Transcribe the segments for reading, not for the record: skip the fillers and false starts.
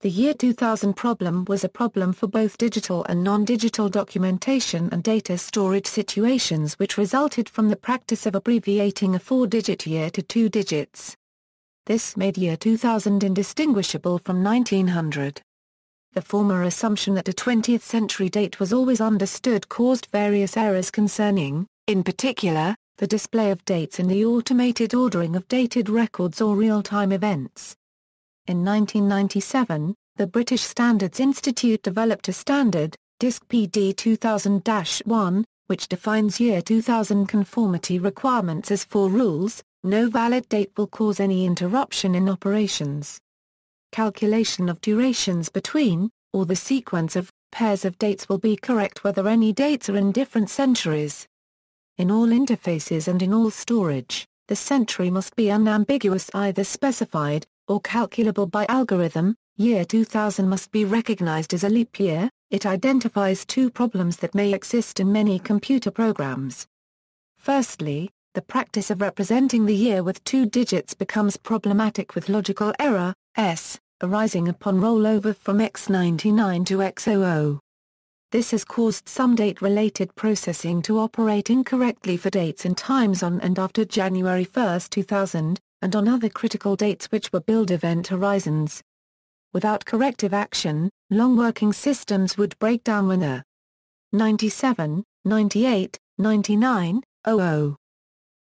The year 2000 problem was a problem for both digital and non-digital documentation and data storage situations which resulted from the practice of abbreviating a 4-digit year to 2 digits. This made year 2000 indistinguishable from 1900. The former assumption that a 20th century date was always understood caused various errors concerning, in particular, the display of dates in the automated ordering of dated records or real-time events. In 1997, the British Standards Institute developed a standard, DISC PD 2000-1, which defines year 2000 conformity requirements as 4 rules: no valid date will cause any interruption in operations. Calculation of durations between, or the sequence of, pairs of dates will be correct whether any dates are in different centuries. In all interfaces and in all storage, the century must be unambiguous, either specified, or calculable by algorithm. Year 2000 must be recognized as a leap year. It identifies 2 problems that may exist in many computer programs. Firstly, the practice of representing the year with 2 digits becomes problematic with logical error, S, arising upon rollover from X99 to X00. This has caused some date-related processing to operate incorrectly for dates and times on and after January 1, 2000, and on other critical dates which were build event horizons. Without corrective action, long working systems would break down when a 97, 98, 99, 00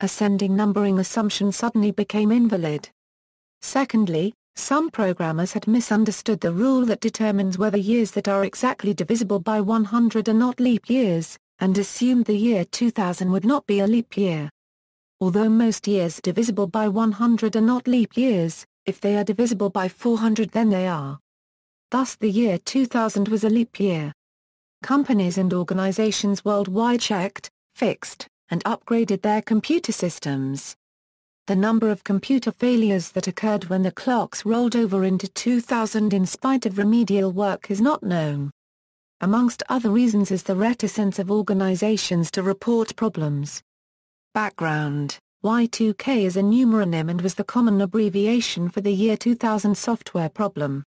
ascending numbering assumption suddenly became invalid. Secondly, some programmers had misunderstood the rule that determines whether years that are exactly divisible by 100 are not leap years, and assumed the year 2000 would not be a leap year. Although most years divisible by 100 are not leap years, if they are divisible by 400 then they are. Thus the year 2000 was a leap year. Companies and organizations worldwide checked, fixed, and upgraded their computer systems. The number of computer failures that occurred when the clocks rolled over into 2000 in spite of remedial work is not known. Amongst other reasons is the reticence of organizations to report problems. Background: Y2K is a numeronym and was the common abbreviation for the year 2000 software problem.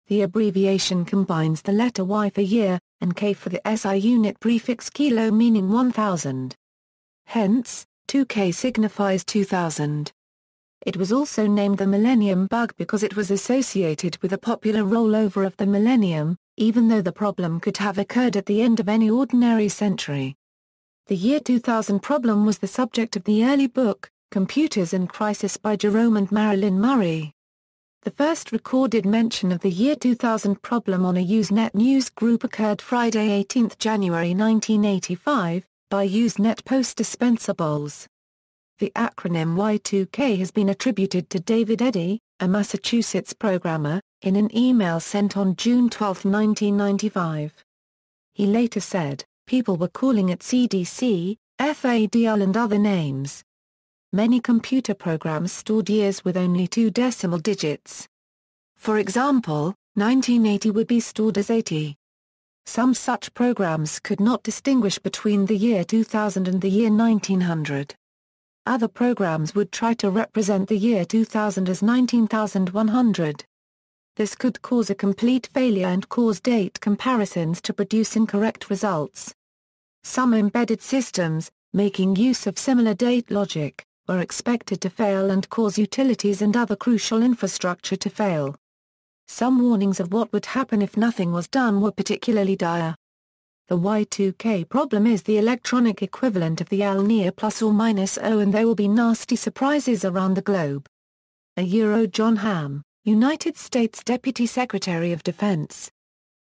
The abbreviation combines the letter Y for year, and K for the SI unit prefix kilo meaning 1000. Hence, 2K signifies 2000. It was also named the Millennium bug because it was associated with a popular rollover of the millennium, even though the problem could have occurred at the end of any ordinary century. The year 2000 problem was the subject of the early book, Computers in Crisis by Jerome and Marilyn Murray. The first recorded mention of the year 2000 problem on a Usenet news group occurred Friday 18 January 1985, by Usenet poster Spencer Bowles. The acronym Y2K has been attributed to David Eddy, a Massachusetts programmer, in an email sent on June 12, 1995. He later said, "People were calling it CDC, FADL and other names." Many computer programs stored years with only 2 decimal digits. For example, 1980 would be stored as 80. Some such programs could not distinguish between the year 2000 and the year 1900. Other programs would try to represent the year 2000 as 19,100. This could cause a complete failure and cause date comparisons to produce incorrect results. Some embedded systems, making use of similar date logic, were expected to fail and cause utilities and other crucial infrastructure to fail. Some warnings of what would happen if nothing was done were particularly dire. The Y2K problem is the electronic equivalent of the Al-Nia ±0, and there will be nasty surprises around the globe. John Hamm, United States Deputy Secretary of Defense.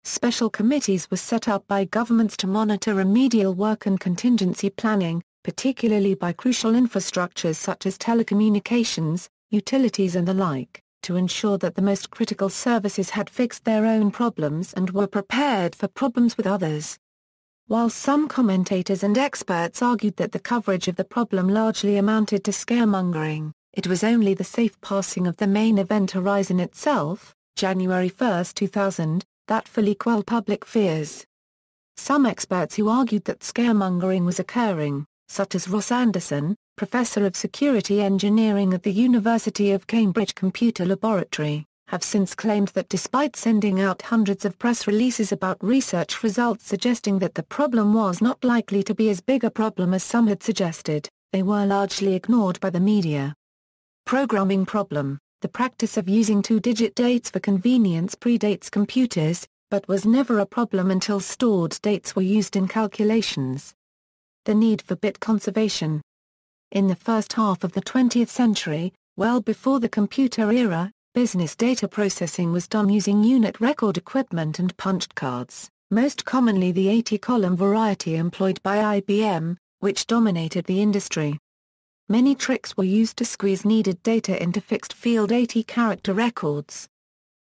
Special committees were set up by governments to monitor remedial work and contingency planning, particularly by crucial infrastructures such as telecommunications, utilities and the like, to ensure that the most critical services had fixed their own problems and were prepared for problems with others. While some commentators and experts argued that the coverage of the problem largely amounted to scaremongering, it was only the safe passing of the main event horizon itself, January 1, 2000, that fully quelled public fears. Some experts who argued that scaremongering was occurring, such as Ross Anderson, professor of security engineering at the University of Cambridge Computer Laboratory, have since claimed that despite sending out hundreds of press releases about research results suggesting that the problem was not likely to be as big a problem as some had suggested, they were largely ignored by the media. Programming problem. The practice of using two-digit dates for convenience predates computers, but was never a problem until stored dates were used in calculations. The need for bit conservation. In the first half of the 20th century, well before the computer era, business data processing was done using unit record equipment and punched cards, most commonly the 80-column variety employed by IBM, which dominated the industry. Many tricks were used to squeeze needed data into fixed-field 80-character records.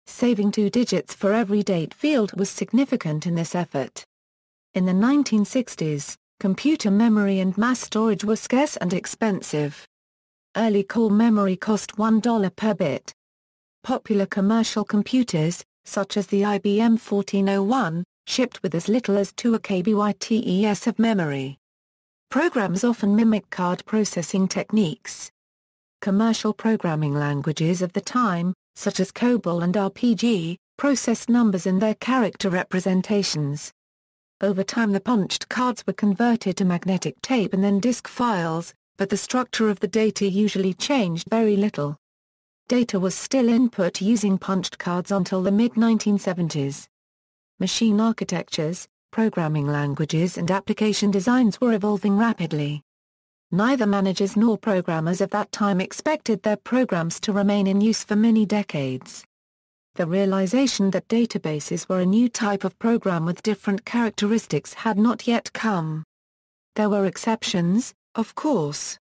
Saving 2 digits for every date field was significant in this effort. In the 1960s, computer memory and mass storage were scarce and expensive. Early core memory cost $1 per bit. Popular commercial computers, such as the IBM 1401, shipped with as little as 2 kbytes of memory. Programs often mimic card processing techniques. Commercial programming languages of the time, such as COBOL and RPG, processed numbers in their character representations. Over time the punched cards were converted to magnetic tape and then disk files, but the structure of the data usually changed very little. Data was still input using punched cards until the mid-1970s. Machine architectures, programming languages and application designs were evolving rapidly. Neither managers nor programmers of that time expected their programs to remain in use for many decades. The realization that databases were a new type of program with different characteristics had not yet come. There were exceptions, of course.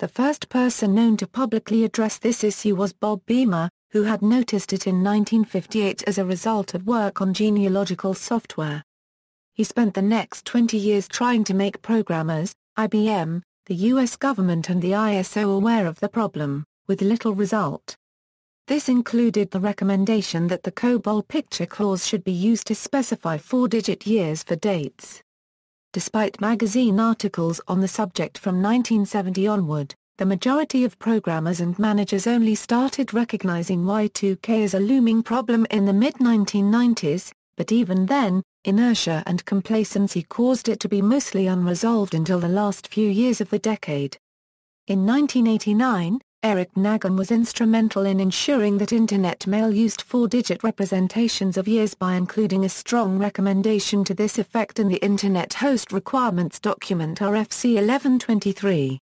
The first person known to publicly address this issue was Bob Beamer, who had noticed it in 1958 as a result of work on genealogical software. He spent the next 20 years trying to make programmers, IBM, the U.S. government and the ISO aware of the problem, with little result. This included the recommendation that the COBOL picture clause should be used to specify 4-digit years for dates. Despite magazine articles on the subject from 1970 onward, the majority of programmers and managers only started recognizing Y2K as a looming problem in the mid-1990s, but even then, inertia and complacency caused it to be mostly unresolved until the last few years of the decade. In 1989, Eric Nagan was instrumental in ensuring that Internet mail used 4-digit representations of years by including a strong recommendation to this effect in the Internet Host Requirements document RFC 1123.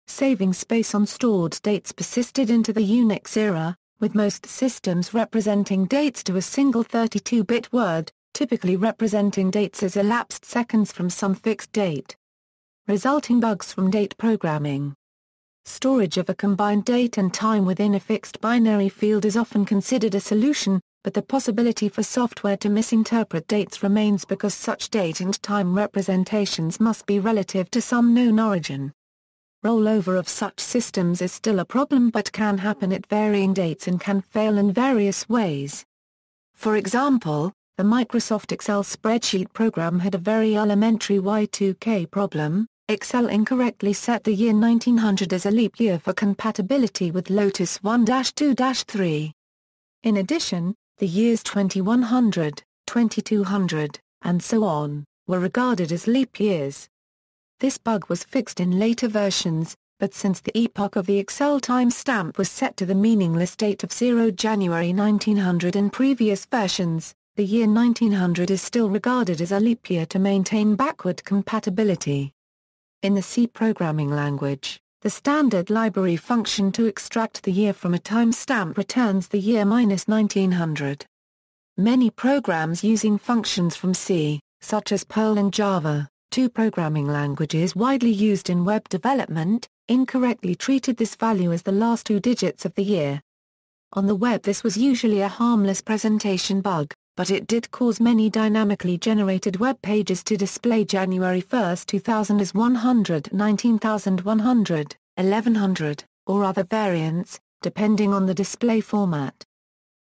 Saving space on stored dates persisted into the Unix era, with most systems representing dates to a single 32-bit word, typically representing dates as elapsed seconds from some fixed date. Resulting bugs from date programming. Storage of a combined date and time within a fixed binary field is often considered a solution, but the possibility for software to misinterpret dates remains because such date and time representations must be relative to some known origin. Rollover of such systems is still a problem but can happen at varying dates and can fail in various ways. For example, the Microsoft Excel spreadsheet program had a very elementary Y2K problem. Excel incorrectly set the year 1900 as a leap year for compatibility with Lotus 1-2-3. In addition, the years 2100, 2200, and so on, were regarded as leap years. This bug was fixed in later versions, but since the epoch of the Excel timestamp was set to the meaningless date of 0 January 1900 in previous versions, the year 1900 is still regarded as a leap year to maintain backward compatibility. In the C programming language, the standard library function to extract the year from a timestamp returns the year -1900. Many programs using functions from C, such as Perl and Java, two programming languages widely used in web development, incorrectly treated this value as the last 2 digits of the year. On the web this was usually a harmless presentation bug, but it did cause many dynamically generated web pages to display January 1, 2000 as 100, 19100, 1100, or other variants, depending on the display format.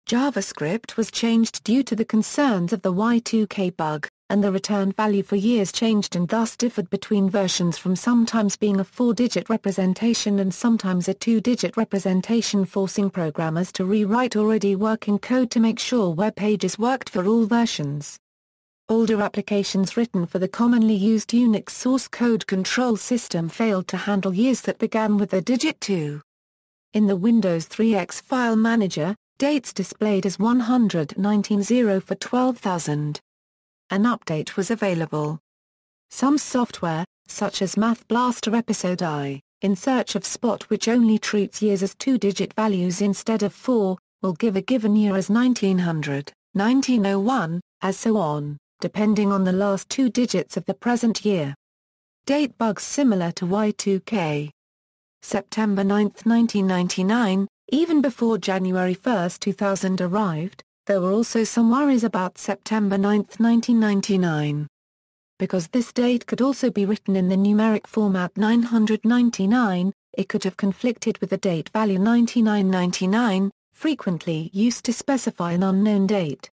JavaScript was changed due to the concerns of the Y2K bug, and the return value for years changed and thus differed between versions, from sometimes being a 4-digit representation and sometimes a 2-digit representation, forcing programmers to rewrite already working code to make sure web pages worked for all versions. Older applications written for the commonly used Unix source code control system failed to handle years that began with the digit 2. In the Windows 3.x file manager, dates displayed as 119.0 for 12,000. An update was available. Some software, such as Math Blaster Episode I, in search of spot, which only treats years as 2-digit values instead of 4, will give a given year as 1900, 1901, as so on, depending on the last 2 digits of the present year. Date bugs similar to Y2K. September 9, 1999, even before January 1, 2000 arrived, there were also some worries about September 9, 1999. Because this date could also be written in the numeric format 999, it could have conflicted with the date value 9999, frequently used to specify an unknown date.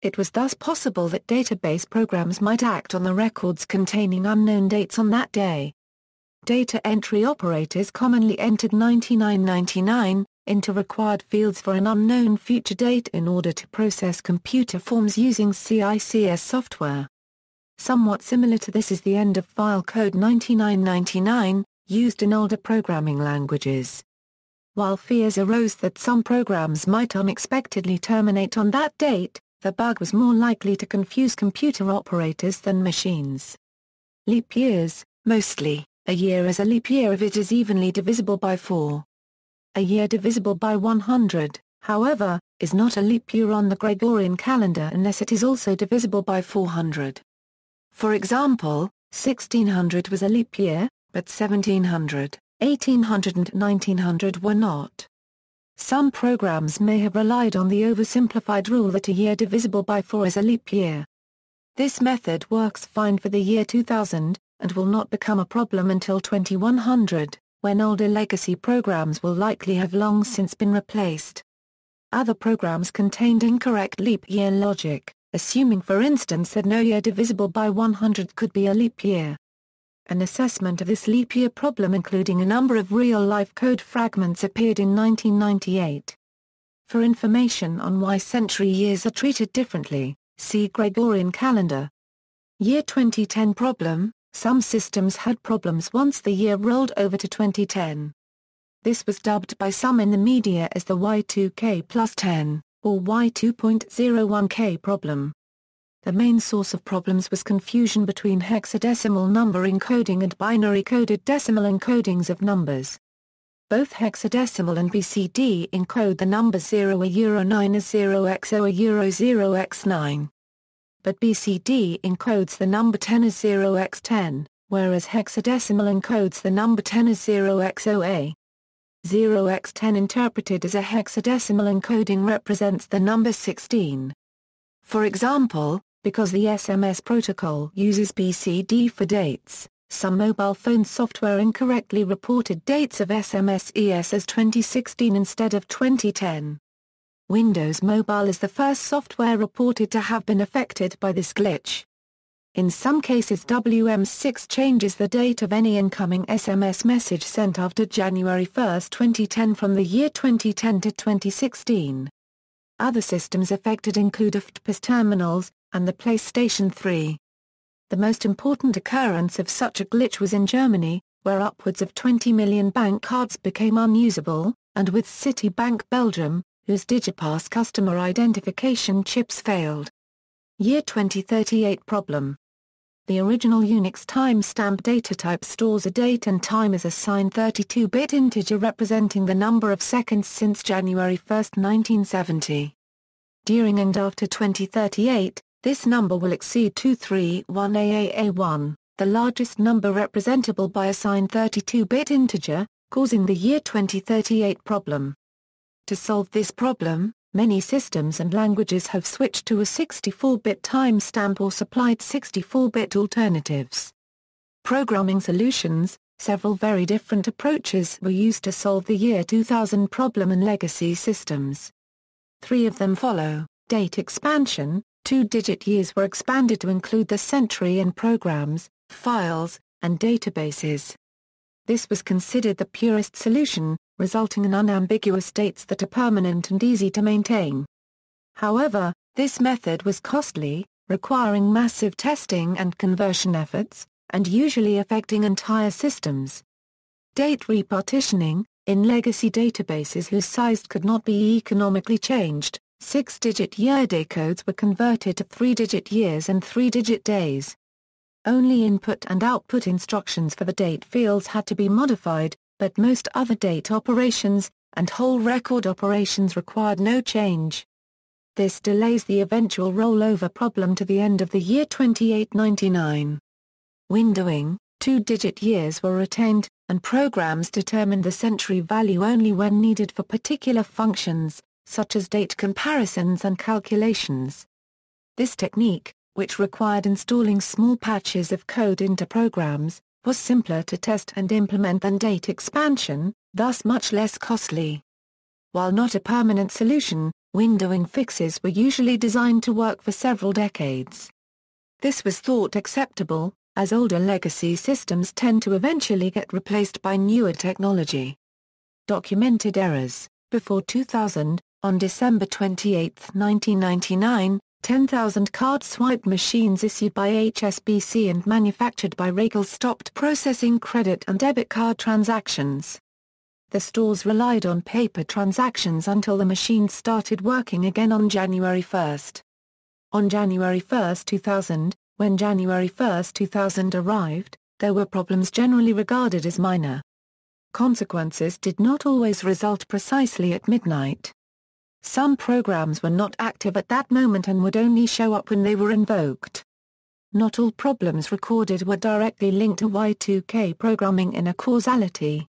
It was thus possible that database programs might act on the records containing unknown dates on that day. Data entry operators commonly entered 9999 into required fields for an unknown future date in order to process computer forms using CICS software. Somewhat similar to this is the end-of-file code 9999, used in older programming languages. While fears arose that some programs might unexpectedly terminate on that date, the bug was more likely to confuse computer operators than machines. Leap years, mostly. A year is a leap year if it is evenly divisible by 4. A year divisible by 100, however, is not a leap year on the Gregorian calendar unless it is also divisible by 400. For example, 1600 was a leap year, but 1700, 1800 and 1900 were not. Some programs may have relied on the oversimplified rule that a year divisible by 4 is a leap year. This method works fine for the year 2000, and will not become a problem until 2100, when older legacy programs will likely have long since been replaced. Other programs contained incorrect leap year logic, assuming for instance that no year divisible by 100 could be a leap year. An assessment of this leap year problem, including a number of real-life code fragments, appeared in 1998. For information on why century years are treated differently, see Gregorian calendar. Year 2010 problem. Some systems had problems once the year rolled over to 2010. This was dubbed by some in the media as the Y2K plus 10, or Y2.01K problem. The main source of problems was confusion between hexadecimal number encoding and binary-coded decimal encodings of numbers. Both hexadecimal and BCD encode the number 0 a 9 as 0x0 a 0x9. But BCD encodes the number 10 as 0x10, whereas hexadecimal encodes the number 10 as 0x0a. 0x10 interpreted as a hexadecimal encoding represents the number 16. For example, because the SMS protocol uses BCD for dates, some mobile phone software incorrectly reported dates of SMS-ES as 2016 instead of 2010. Windows Mobile is the first software reported to have been affected by this glitch. In some cases WM6 changes the date of any incoming SMS message sent after January 1, 2010 from the year 2010 to 2016. Other systems affected include FTPS terminals, and the PlayStation 3. The most important occurrence of such a glitch was in Germany, where upwards of 20 million bank cards became unusable, and with Citibank Belgium, whose Digipass customer identification chips failed. Year 2038 problem. The original Unix timestamp datatype stores a date and time as a signed 32-bit integer representing the number of seconds since January 1, 1970. During and after 2038, this number will exceed 231AAA1, the largest number representable by a signed 32-bit integer, causing the year 2038 problem. To solve this problem, many systems and languages have switched to a 64-bit timestamp or supplied 64-bit alternatives. Programming solutions. Several very different approaches were used to solve the year 2000 problem in legacy systems. Three of them follow: date expansion, two-digit years were expanded to include the century in programs, files, and databases. This was considered the purest solution, resulting in unambiguous dates that are permanent and easy to maintain. However, this method was costly, requiring massive testing and conversion efforts, and usually affecting entire systems. Date repartitioning: in legacy databases whose size could not be economically changed, 6-digit year decodes were converted to 3-digit years and 3-digit days. Only input and output instructions for the date fields had to be modified, but most other date operations, and whole record operations required no change. This delays the eventual rollover problem to the end of the year 2899. Windowing: two-digit years were retained, and programs determined the century value only when needed for particular functions, such as date comparisons and calculations. This technique, which required installing small patches of code into programs, was simpler to test and implement than date expansion, thus much less costly. While not a permanent solution, windowing fixes were usually designed to work for several decades. This was thought acceptable, as older legacy systems tend to eventually get replaced by newer technology. Documented errors: before 2000, on December 28, 1999, 10,000 card swipe machines issued by HSBC and manufactured by Regal stopped processing credit and debit card transactions. The stores relied on paper transactions until the machines started working again on January 1. On January 1, 2000, when January 1, 2000 arrived, there were problems generally regarded as minor. Consequences did not always result precisely at midnight. Some programs were not active at that moment and would only show up when they were invoked. Not all problems recorded were directly linked to Y2K programming in a causality.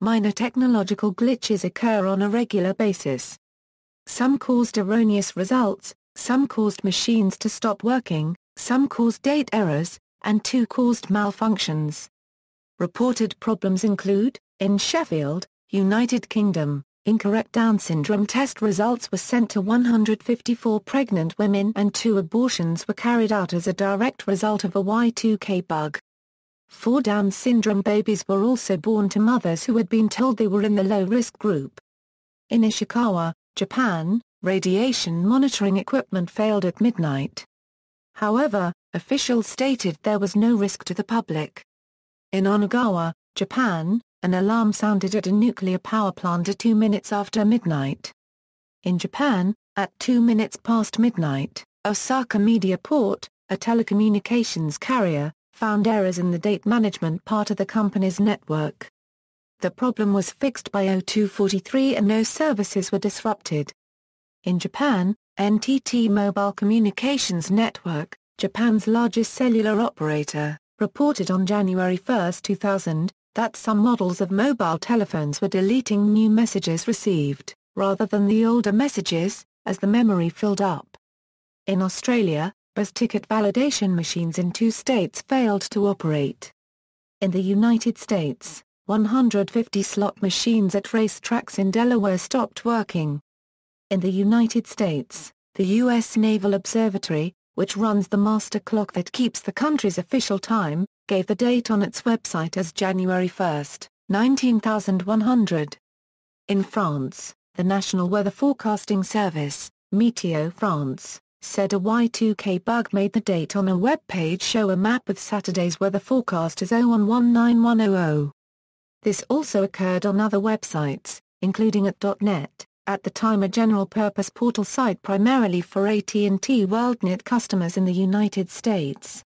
Minor technological glitches occur on a regular basis. Some caused erroneous results, some caused machines to stop working, some caused date errors, and 2 caused malfunctions. Reported problems include, in Sheffield, United Kingdom, incorrect Down syndrome test results were sent to 154 pregnant women and 2 abortions were carried out as a direct result of a Y2K bug. 4 Down syndrome babies were also born to mothers who had been told they were in the low-risk group. In Ishikawa, Japan, radiation monitoring equipment failed at midnight. However, officials stated there was no risk to the public. In Onagawa, Japan, an alarm sounded at a nuclear power plant at 2 minutes after midnight. In Japan, at 2 minutes past midnight, Osaka Media Port, a telecommunications carrier, found errors in the date management part of the company's network. The problem was fixed by 0243 and no services were disrupted. In Japan, NTT Mobile Communications Network, Japan's largest cellular operator, reported on January 1, 2000, that some models of mobile telephones were deleting new messages received, rather than the older messages, as the memory filled up. In Australia, bus ticket validation machines in 2 states failed to operate. In the United States, 150 slot machines at racetracks in Delaware stopped working. In the United States, the U.S. Naval Observatory, which runs the master clock that keeps the country's official time, gave the date on its website as January 1, 19100. In France, the National Weather Forecasting Service, Météo France, said a Y2K bug made the date on a web page show a map with Saturday's weather forecast as 01191000. This also occurred on other websites, including at .net, at the time a general-purpose portal site primarily for AT&T WorldNet customers in the United States.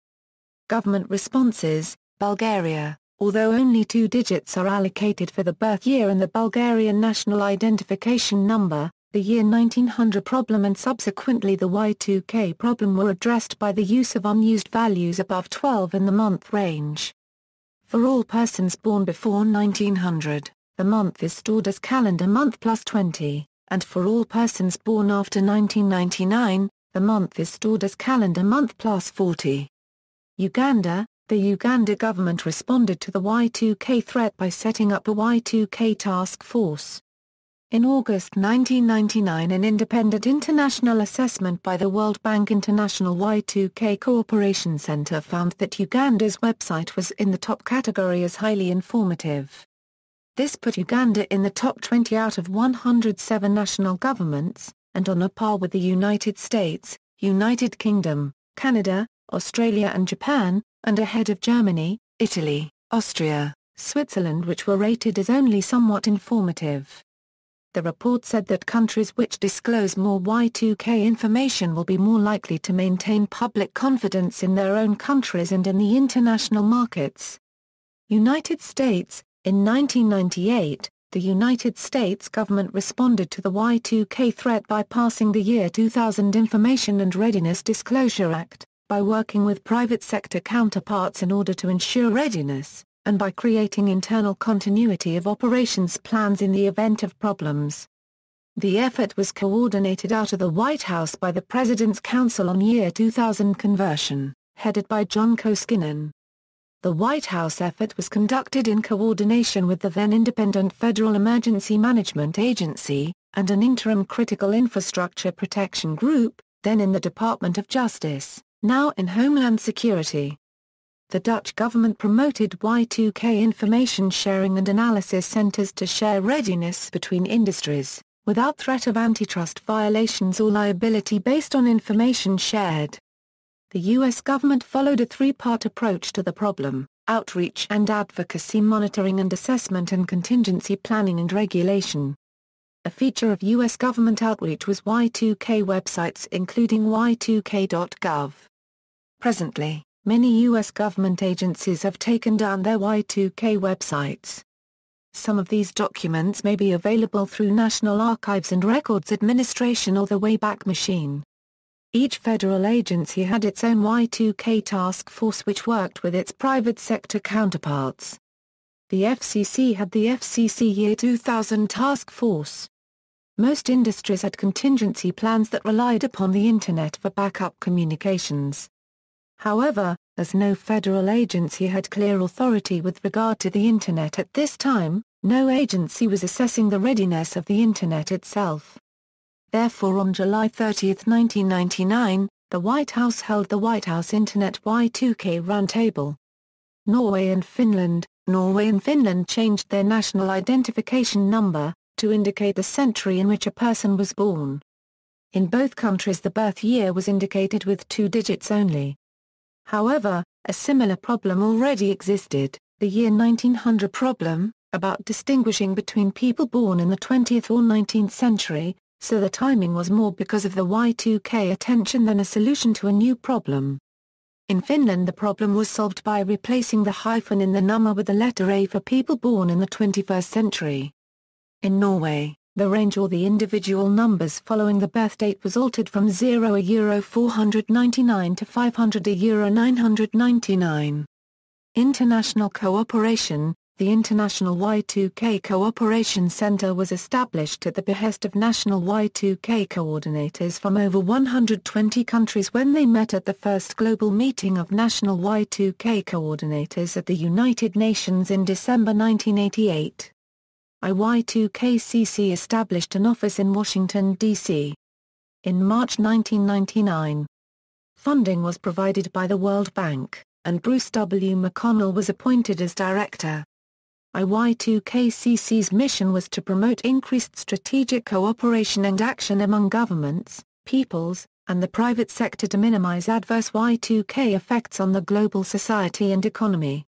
Government responses: Bulgaria, although only 2 digits are allocated for the birth year and the Bulgarian National Identification Number, the year 1900 problem and subsequently the Y2K problem were addressed by the use of unused values above 12 in the month range. For all persons born before 1900, the month is stored as calendar month plus 20, and for all persons born after 1999, the month is stored as calendar month plus 40. Uganda, the Uganda government responded to the Y2K threat by setting up a Y2K task force. In August 1999, an independent international assessment by the World Bank International Y2K Cooperation Center found that Uganda's website was in the top category as highly informative. This put Uganda in the top 20 out of 107 national governments, and on a par with the United States, United Kingdom, Canada, Australia and Japan, and ahead of Germany, Italy, Austria, Switzerland, which were rated as only somewhat informative. The report said that countries which disclose more Y2K information will be more likely to maintain public confidence in their own countries and in the international markets. United States. In 1998, the United States government responded to the Y2K threat by passing the year 2000 Information and Readiness Disclosure Act, by working with private sector counterparts in order to ensure readiness, and by creating internal continuity of operations plans in the event of problems. The effort was coordinated out of the White House by the President's Council on Year 2000 Conversion, headed by John Koskinen. The White House effort was conducted in coordination with the then independent Federal Emergency Management Agency, and an interim Critical Infrastructure Protection Group, then in the Department of Justice, now in Homeland Security. The Dutch government promoted Y2K information sharing and analysis centers to share readiness between industries, without threat of antitrust violations or liability based on information shared. The U.S. government followed a three-part approach to the problem: outreach and advocacy, monitoring and assessment, and contingency planning and regulation. A feature of U.S. government outreach was Y2K websites, including y2k.gov. Presently, many U.S. government agencies have taken down their Y2K websites. Some of these documents may be available through National Archives and Records Administration or the Wayback Machine. Each federal agency had its own Y2K task force which worked with its private sector counterparts. The FCC had the FCC Year 2000 Task Force. Most industries had contingency plans that relied upon the Internet for backup communications. However, as no federal agency had clear authority with regard to the Internet at this time, no agency was assessing the readiness of the Internet itself. Therefore, on July 30, 1999, the White House held the White House Internet Y2K Roundtable. Norway and Finland changed their national identification number, to indicate the century in which a person was born. In both countries the birth year was indicated with 2 digits only. However, a similar problem already existed, the year 1900 problem, about distinguishing between people born in the 20th or 19th century, so the timing was more because of the Y2K attention than a solution to a new problem. In Finland the problem was solved by replacing the hyphen in the number with the letter A for people born in the 21st century. In Norway, the range or the individual numbers following the birth date was altered from 0 euro 499 to 500 euro 999. International cooperation. The International Y2K Cooperation Center was established at the behest of national Y2K coordinators from over 120 countries when they met at the first global meeting of national Y2K coordinators at the United Nations in December 1988. Y2KCC established an office in Washington, D.C. in March 1999. Funding was provided by the World Bank, and Bruce W. McConnell was appointed as director. Y2KCC's mission was to promote increased strategic cooperation and action among governments, peoples, and the private sector to minimize adverse Y2K effects on the global society and economy.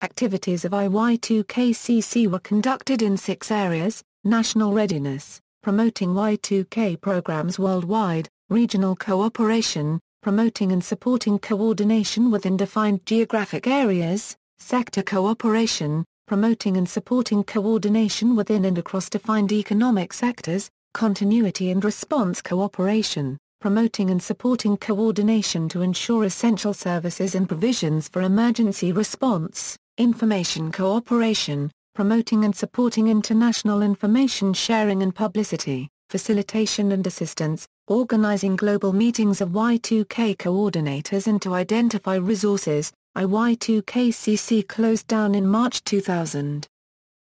Activities of Y2KCC were conducted in 6 areas: national readiness, promoting Y2K programs worldwide, regional cooperation, promoting and supporting coordination within defined geographic areas, sector cooperation, promoting and supporting coordination within and across defined economic sectors, continuity and response cooperation, promoting and supporting coordination to ensure essential services and provisions for emergency response, information cooperation, promoting and supporting international information sharing and publicity, facilitation and assistance, organizing global meetings of Y2K coordinators and to identify resources. Y2KCC closed down in March 2000.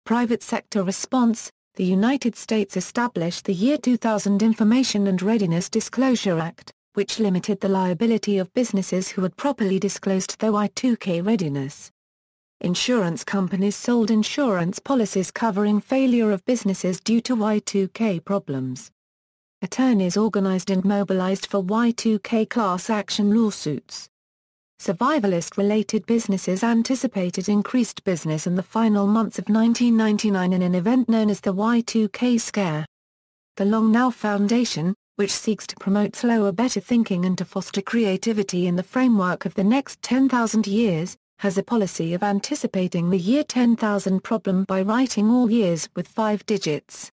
Private sector response. the United States established the year 2000 Information and Readiness Disclosure Act, which limited the liability of businesses who had properly disclosed their Y2K readiness. Insurance companies sold insurance policies covering failure of businesses due to Y2K problems. Attorneys organized and mobilized for Y2K class action lawsuits. Survivalist-related businesses anticipated increased business in the final months of 1999 in an event known as the Y2K Scare. The Long Now Foundation, which seeks to promote slower better thinking and to foster creativity in the framework of the next 10,000 years, has a policy of anticipating the year 10,000 problem by writing all years with 5 digits.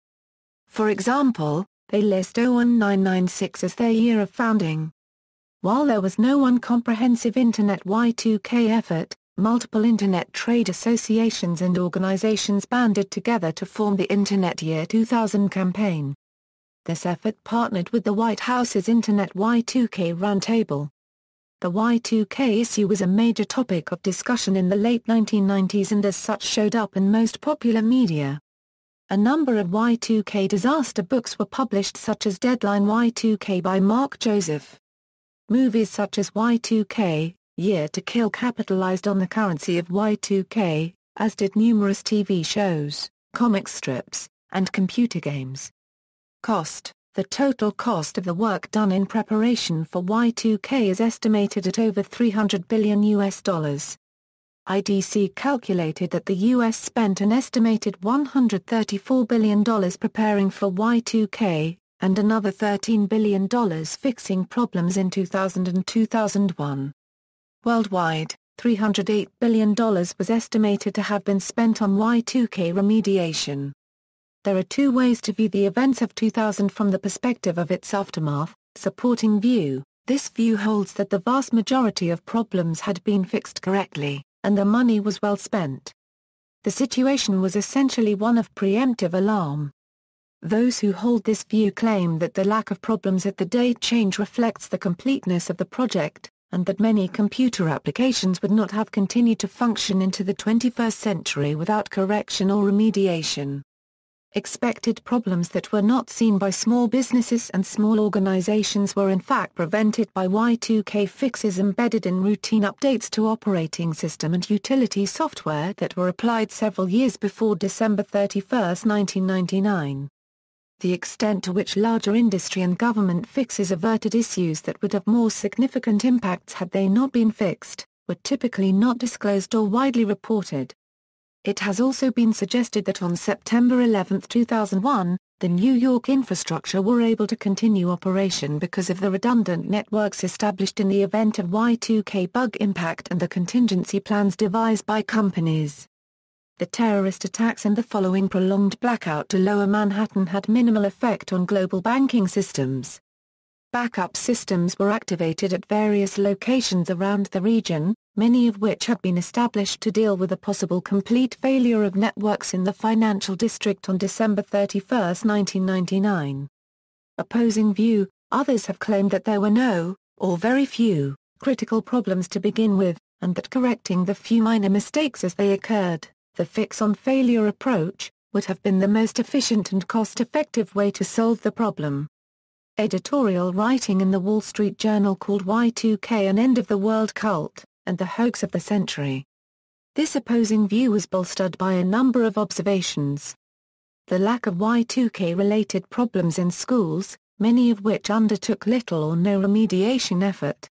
For example, they list 01996 as their year of founding. While there was no one comprehensive Internet Y2K effort, multiple Internet trade associations and organizations banded together to form the Internet Year 2000 campaign. This effort partnered with the White House's Internet Y2K Roundtable. The Y2K issue was a major topic of discussion in the late 1990s and as such showed up in most popular media. A number of Y2K disaster books were published such as Deadline Y2K by Mark Joseph. Movies such as Y2K, Year to Kill capitalized on the currency of Y2K, as did numerous TV shows, comic strips, and computer games. Cost: the total cost of the work done in preparation for Y2K is estimated at over $300 billion. IDC calculated that the U.S. spent an estimated $134 billion preparing for Y2K, and another $13 billion fixing problems in 2000 and 2001. Worldwide, $308 billion was estimated to have been spent on Y2K remediation. There are two ways to view the events of 2000 from the perspective of its aftermath. Supporting view: this view holds that the vast majority of problems had been fixed correctly, and the money was well spent. The situation was essentially one of preemptive alarm. Those who hold this view claim that the lack of problems at the date change reflects the completeness of the project, and that many computer applications would not have continued to function into the 21st century without correction or remediation. Expected problems that were not seen by small businesses and small organizations were in fact prevented by Y2K fixes embedded in routine updates to operating system and utility software that were applied several years before December 31, 1999. The extent to which larger industry and government fixes averted issues that would have more significant impacts had they not been fixed, were typically not disclosed or widely reported. It has also been suggested that on September 11, 2001, the New York infrastructure were able to continue operation because of the redundant networks established in the event of Y2K bug impact and the contingency plans devised by companies. The terrorist attacks and the following prolonged blackout to Lower Manhattan had minimal effect on global banking systems. Backup systems were activated at various locations around the region, many of which had been established to deal with a possible complete failure of networks in the financial district on December 31, 1999. Opposing view: others have claimed that there were no, or very few, critical problems to begin with, and that correcting the few minor mistakes as they occurred, the fix-on-failure approach, would have been the most efficient and cost-effective way to solve the problem. Editorial writing in the Wall Street Journal called Y2K an end-of-the-world cult, and the hoax of the century. This opposing view was bolstered by a number of observations. The lack of Y2K-related problems in schools, many of which undertook little or no remediation effort.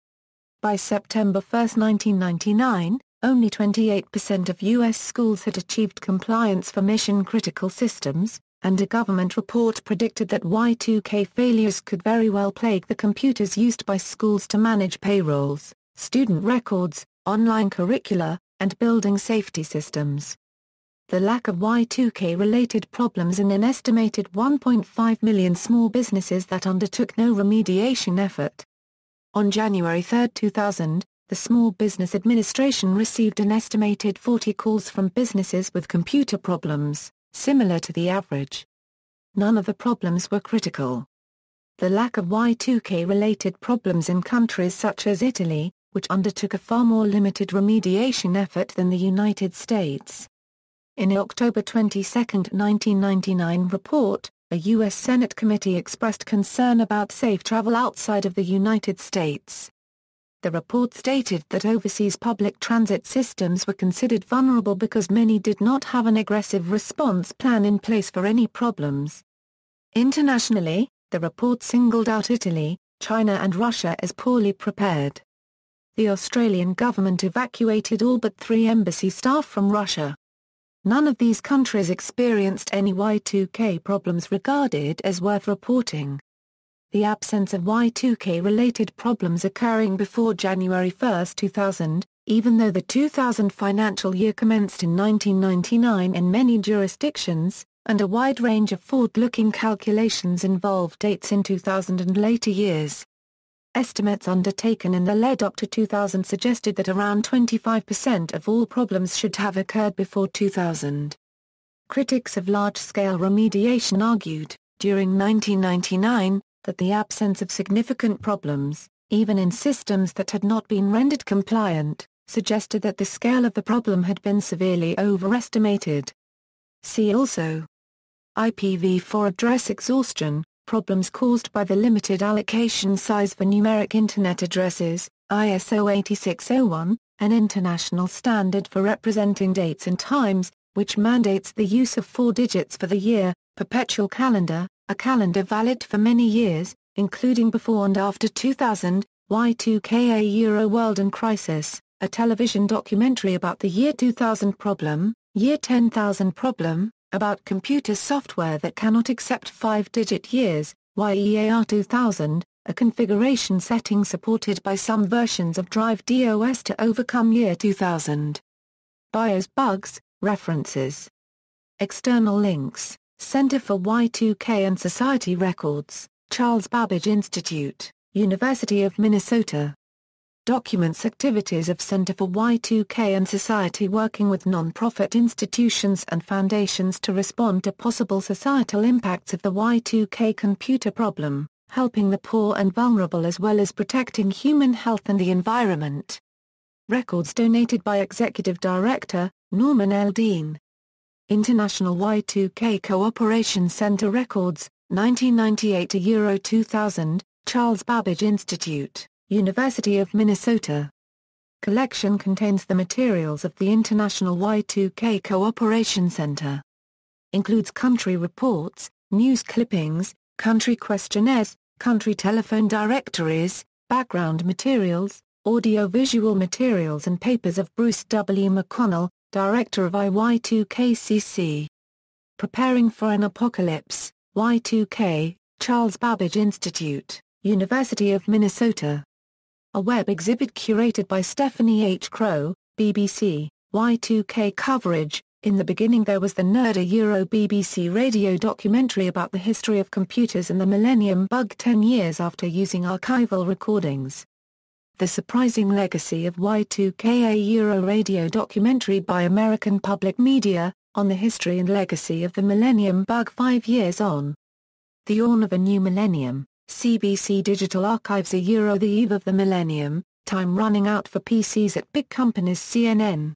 By September 1, 1999, only 28% of U.S. schools had achieved compliance for mission-critical systems, and a government report predicted that Y2K failures could very well plague the computers used by schools to manage payrolls, student records, online curricula, and building safety systems. The lack of Y2K-related problems in an estimated 1.5 million small businesses that undertook no remediation effort. On January 3, 2000, the Small Business Administration received an estimated 40 calls from businesses with computer problems, similar to the average. None of the problems were critical. The lack of Y2K-related problems in countries such as Italy, which undertook a far more limited remediation effort than the United States. In an October 22, 1999 report, a U.S. Senate committee expressed concern about safe travel outside of the United States. The report stated that overseas public transit systems were considered vulnerable because many did not have an aggressive response plan in place for any problems. Internationally, the report singled out Italy, China and Russia as poorly prepared. The Australian government evacuated all but 3 embassy staff from Russia. None of these countries experienced any Y2K problems regarded as worth reporting. The absence of Y2K-related problems occurring before January 1, 2000, even though the 2000 financial year commenced in 1999 in many jurisdictions, and a wide range of forward-looking calculations involved dates in 2000 and later years. Estimates undertaken in the lead-up to 2000 suggested that around 25% of all problems should have occurred before 2000. Critics of large-scale remediation argued, during 1999, that the absence of significant problems, even in systems that had not been rendered compliant, suggested that the scale of the problem had been severely overestimated. See also: IPv4 address exhaustion, problems caused by the limited allocation size for numeric Internet addresses, ISO 8601, an international standard for representing dates and times, which mandates the use of 4 digits for the year. Perpetual calendar, a calendar valid for many years, including before and after 2000, Y2K, a Euro World in Crisis, a television documentary about the year 2000 problem, year 10,000 problem, about computer software that cannot accept 5-digit years, YEAR 2000, a configuration setting supported by some versions of Drive DOS to overcome year 2000. BIOS bugs, references. External links: Center for Y2K and Society Records, Charles Babbage Institute, University of Minnesota. Documents: activities of Center for Y2K and Society working with non-profit institutions and foundations to respond to possible societal impacts of the Y2K computer problem, helping the poor and vulnerable as well as protecting human health and the environment. Records donated by Executive Director, Norman L. Dean. International Y2K Cooperation Center Records, 1998 to Euro 2000, Charles Babbage Institute, University of Minnesota. Collection contains the materials of the International Y2K Cooperation Center. Includes country reports, news clippings, country questionnaires, country telephone directories, background materials, audio-visual materials and papers of Bruce W. McConnell, Director of IY2KCC. Preparing for an Apocalypse, Y2K, Charles Babbage Institute, University of Minnesota. A web exhibit curated by Stephanie H. Crow, BBC, Y2K coverage. In the beginning there was the Nerd, a Euro BBC radio documentary about the history of computers and the Millennium bug 10 years after using archival recordings. The Surprising Legacy of Y2K, a Euro radio documentary by American Public Media, on the history and legacy of the Millennium bug 5 years on. The Dawn of a New Millennium, CBC Digital Archives, a Euro, the Eve of the Millennium, time running out for PCs at big companies CNN.